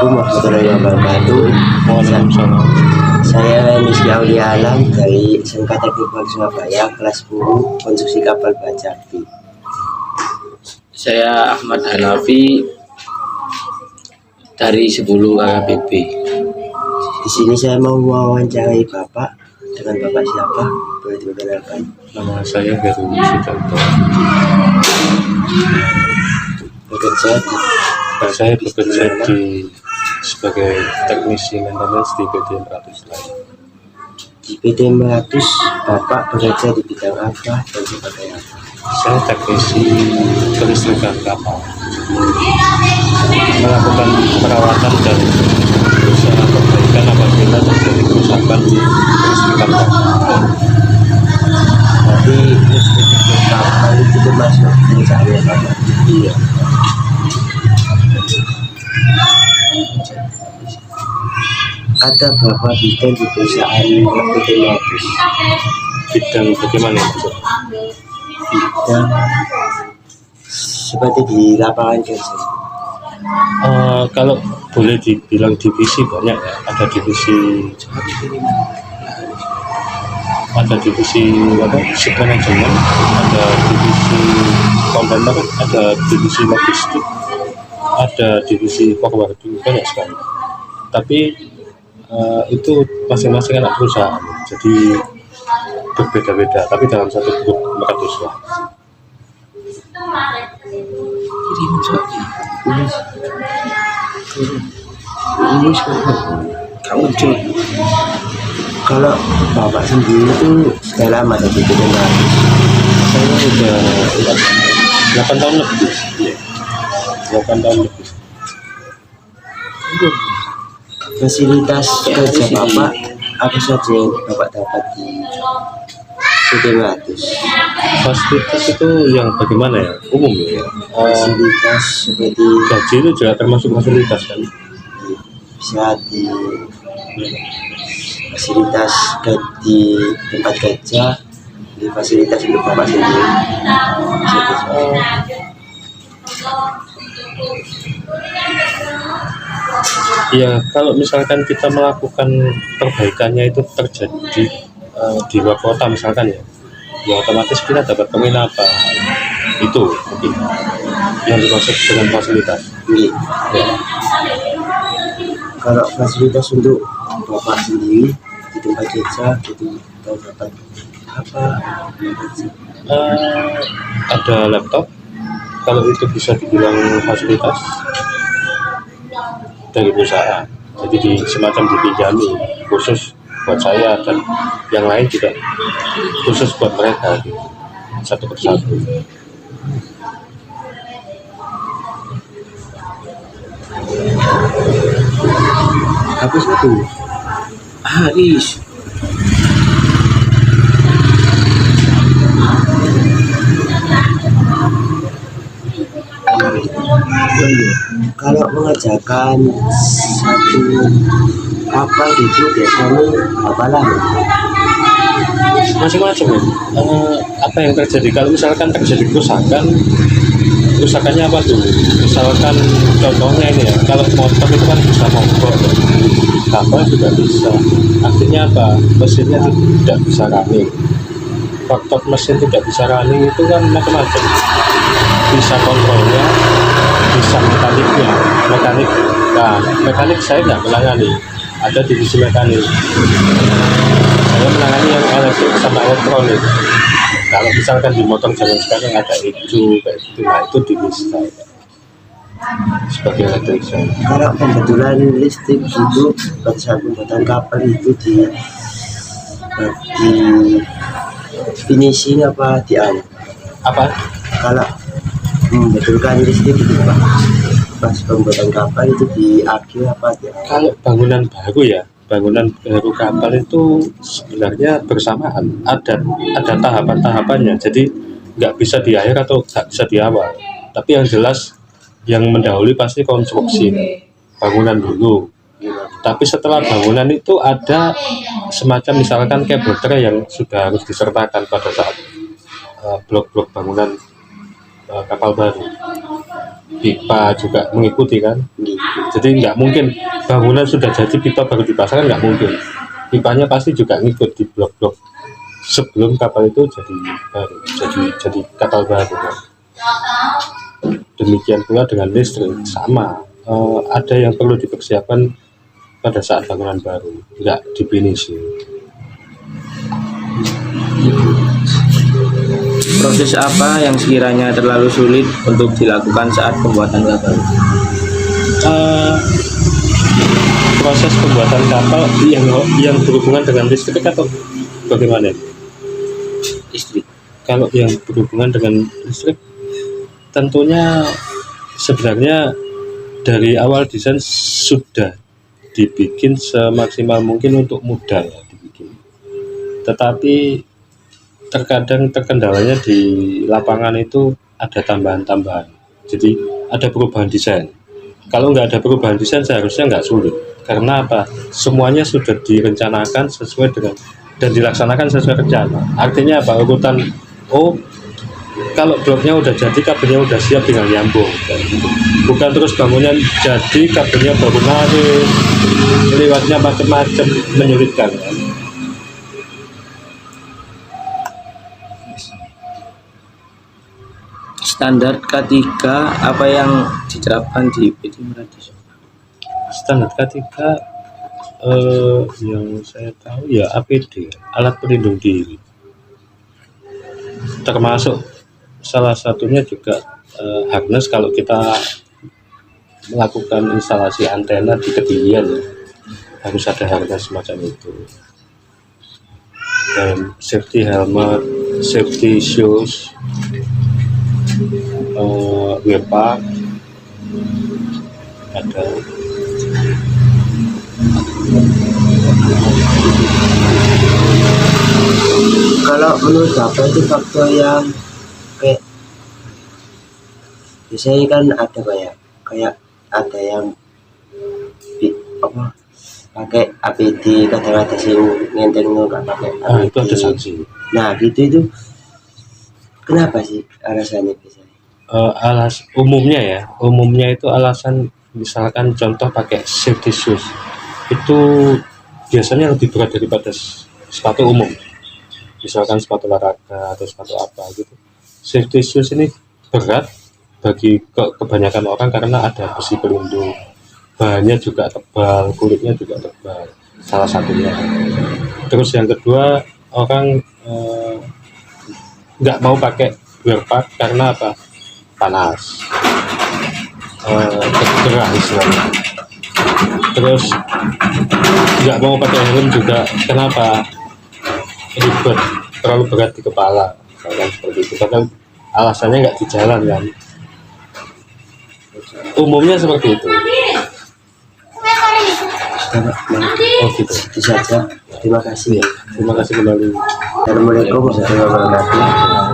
Assalamualaikum warahmatullahi wabarakatuh. Waalaikumsalam. Saya Rizky Aulia Alam dari SMK Teknik Surabaya, kelas 10 konstruksi kapal baja aktif. Saya Ahmad Hanafi dari 10 KKBP. Di sini saya mau mewawancarai Bapak. Dengan Bapak siapa? Boleh diperkenalkan? Nama saya Heru Sujanto. Bekerja di Saya bekerja sebagai teknisi maintenance di PT Meratus Line. di PT Meratus. Bapak bekerja di bidang apa dan sebagai apa? Saya teknisi kelistrikan kapal, melakukan perawatan dan usaha perbaikan apabila terjadi kerusakan di kelistrikan kapal. Tapi listrik kapal itu termasuk pekerjaannya Bapak? Iya. Ada berapa bidang di perusahaan PT Meratus? Bidang bagaimana maksud? Bidang seperti di lapangan kerja. Kalau boleh dibilang divisi banyak ya. Ada divisi apa? Ship manajemen, ada divisi kontainer, ada divisi logistik, ada divisi forwarding, banyak sekali. Tapi itu masing-masing anak perusahaan, jadi berbeda-beda. Tapi dalam satu grup Meratus lah. Ini kamu coba. Kalau Bapak sendiri itu sudah lama dari PT Meratus? Saya udah 8 tahun lebih. 8 tahun lebih. Fasilitas kerja Bapak apa saja yang Bapak dapat di PT Meratus? Fasilitas itu yang bagaimana ya? Umum ya. Fasilitas seperti Gaji itu juga termasuk fasilitas kan? bisa di fasilitas di tempat kerja, di fasilitas untuk Bapak sendiri. Ya, kalau misalkan kita melakukan perbaikannya itu terjadi di luar kota misalkan ya otomatis kita dapat penginapan. Itu mungkin yang dimaksud dengan fasilitas. Ya. Kalau fasilitas untuk Bapak sendiri di tempat kerja itu kita dapat apa? Ada laptop, kalau itu bisa dibilang fasilitas dari perusahaan. Jadi semacam dipinjami khusus buat saya dan yang lain juga khusus buat mereka gitu. Satu persatu. Apa satu? Haris. Kalau mengerjakan satu kapal itu biasanya berapa lama? Macam-macam ya. Apa yang terjadi kalau misalkan terjadi kerusakannya apa dulu? Misalkan contohnya ini ya, kalau motor itu kan bisa mogok, kapal juga bisa. Artinya apa? Mesinnya tidak bisa running. Faktor mesin tidak bisa running itu kan macam-macam. Bisa kontrolnya, bisa mekaniknya. Mekanik saya nggak menangani, ada divisi mekanik. Saya menangani yang elektrik sama elektronik. Kalau misalkan di motor zaman sekarang ada ECU kayak gitu, nah itu divisi saya sebagai elektrisian. Kalau pembetulan listrik itu pada pembuatan kapal itu di finishing apa di awal? Apa? Kalau membetulkan listrik itu Pak, pas pembuatan kapal itu di akhir apa di awal? Kalau bangunan baru kapal itu sebenarnya bersamaan, ada tahapan-tahapannya, jadi nggak bisa di akhir atau nggak bisa di awal. Tapi yang jelas yang mendahului pasti konstruksi bangunan dulu. Tapi setelah bangunan itu ada semacam misalkan kabel tray yang sudah harus disertakan pada saat blok-blok bangunan kapal baru. Pipa juga mengikuti kan. Jadi nggak mungkin bangunan sudah jadi pipa baru dipasang, nggak mungkin. Pipanya pasti juga ngikut di blok-blok sebelum kapal itu jadi baru, jadi kapal baru. Demikian pula dengan listrik, sama. Ada yang perlu dipersiapkan pada saat bangunan baru, nggak definisi. Proses apa yang sekiranya terlalu sulit untuk dilakukan saat pembuatan kapal? Proses pembuatan kapal yang berhubungan dengan listrik atau bagaimana? Listrik. Kalau yang berhubungan dengan listrik, tentunya sebenarnya dari awal desain sudah dibikin semaksimal mungkin untuk mudah ya dibikin. Tetapi terkadang terkendalanya di lapangan itu ada tambahan-tambahan. Jadi ada perubahan desain. Kalau nggak ada perubahan desain seharusnya nggak sulit. Karena apa? Semuanya sudah direncanakan sesuai dengan dan dilaksanakan sesuai rencana. Artinya apa? Urutan kalau bloknya udah jadi, kabelnya udah siap, tinggal nyambung. Bukan terus bangunan jadi, kabelnya baru narik, lewatnya macam-macam, menyulitkan. Standar K3 apa yang diterapkan di PT Muradi? Standar K3 yang saya tahu ya APD, alat pelindung diri. Termasuk salah satunya juga harness kalau kita melakukan instalasi antena di ketinggian ya, harus ada harness semacam itu. Dan safety helmet, safety shoes, wepa ada. Kalau menurut Bapak itu faktor yang kayak biasanya kan ada kayak ada yang pakai APD, kadang ada sih ngenteng nggak pakai APD. Itu ada sanksi. Nah gitu itu kenapa sih alasannya biasanya? Umumnya itu alasan misalkan contoh pakai safety shoes itu biasanya lebih berat daripada sepatu umum, misalkan sepatu olahraga atau sepatu apa gitu. Safety shoes ini berat bagi kebanyakan orang karena ada besi pelindung, bahannya juga tebal, kulitnya juga tebal, salah satunya. Terus yang kedua, orang nggak mau pakai wearpack karena apa? Panas, gerah istilahnya. Terus nggak mau pakai helm juga, kenapa? Ribet, terlalu berat di kepala, misalkan seperti itu. Karena alasannya nggak di jalan kan. Umumnya seperti itu. Oh gitu. Itu saja. Terima kasih. Terima kasih kembali. Assalamualaikum warahmatullahi wabarakatuh.